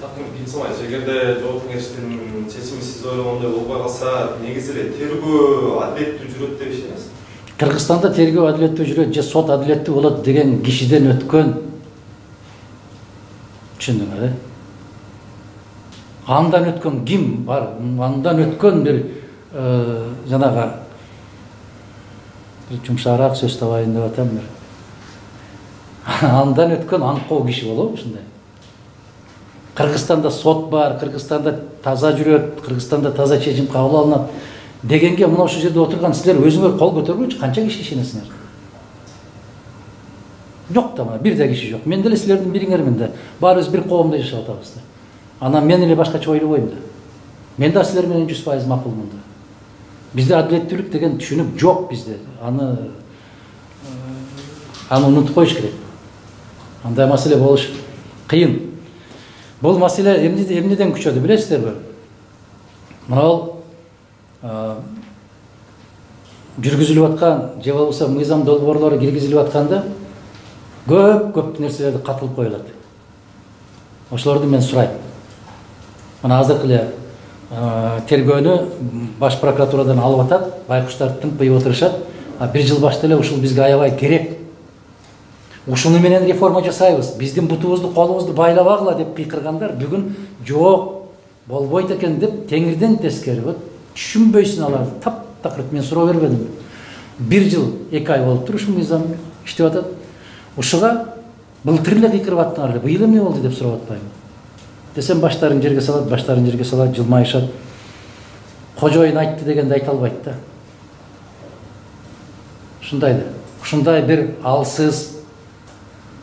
Такым кетсемайсыз. Эгерде жогорку кеңештин чечими сиз ойлогондой болбой калса, негизи эле тергөө адилеттүү жүрөт деп ишенесиз? Кыргызстанда тергөө адилеттүү жүрөт же сот адилеттүү болот деген кишиден өткөн, түшүндүңөр, андан өткөн ким бар? Андан өткөн бир жанагы жумшараак сөз табайын деп атам. Андан өткөн аңкоо киши болобу ушундай? Кыргызстанда сот бар, Кыргызстанда таза жүрөт, Кыргызстанда таза чечим кабыл алынат дегенге мына ушул жерде отурган силер өзүңөр кол көтөргүчү канча киши ишенесиңер? Жок да, бир да киши жок. Мен деле силердин бириңермин да. Баарыбыз бир коомдо жашап атабыз да. Анан мен эле башкача ойлобойм да. Мен да силер менен 100% макулмун да. Бизде адилеттүүлүк деген түшүнүк жок бизде. Аны унутуп коюш керек. Андай маселе болуш кыйын. Бул маселе эмнеден күчөдү билесиздерби? Мына жүргүзүлүп аткан же болбосо мыйзам долбоорлору киргизилип атканда көп нерселерди катылып коюлат. Ошолорду мен сурайм. Мына азыркы эле тергөөнү баш прокуратурадан алып атат, байкуштар тымпыйып отурушат. Бир жыл башта эле ушул бизге аябай керек. Ушуну менен реформа жасайбыз. Биздин бутубузду, колубузду байлабагыла деп кыйкыргандар бүгүн жок, болбойт экен деп теңирден тескери түшүнбөйсүн аларды. Таптакыр мен суроо бербедим. Бир жыл 2 ай болуптур ушул мыйзам иштеп атат. Ушуга былтыр эле кыйкырып аттыңар эле. Быйыл эмне болду деп сурап атпаймынбы? Десем баштарын жерге салат, жылмайышат. Кожоюн айтты дегенди айта албайт да. Ушундай бир алсыз,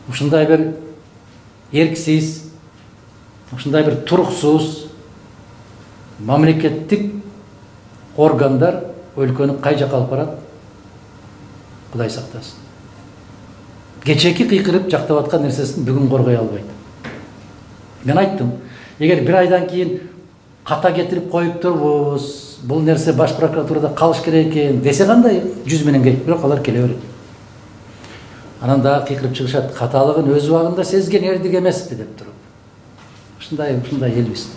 ушундай бир эрксиз, ушундай бир туруксуз мамлекеттик органдар өлкөнү кай жакка алып барат? Кудай сактасын. Кечеки кыйкырып жактап аткан нерсесин бүгүн коргой албайт. Мен айттым, эгер бир айдан кийин ката кетирип коюп турбуз, бул нерсе баш прокуратурада калыш керек экен десе кандай? 100 менен келип, бирок алар келе берет. Анан дагы кыйкырып чыгышат, каталыгын өз убагында сезген эрдик эмеспи деп туруп. Ушундай элбиз.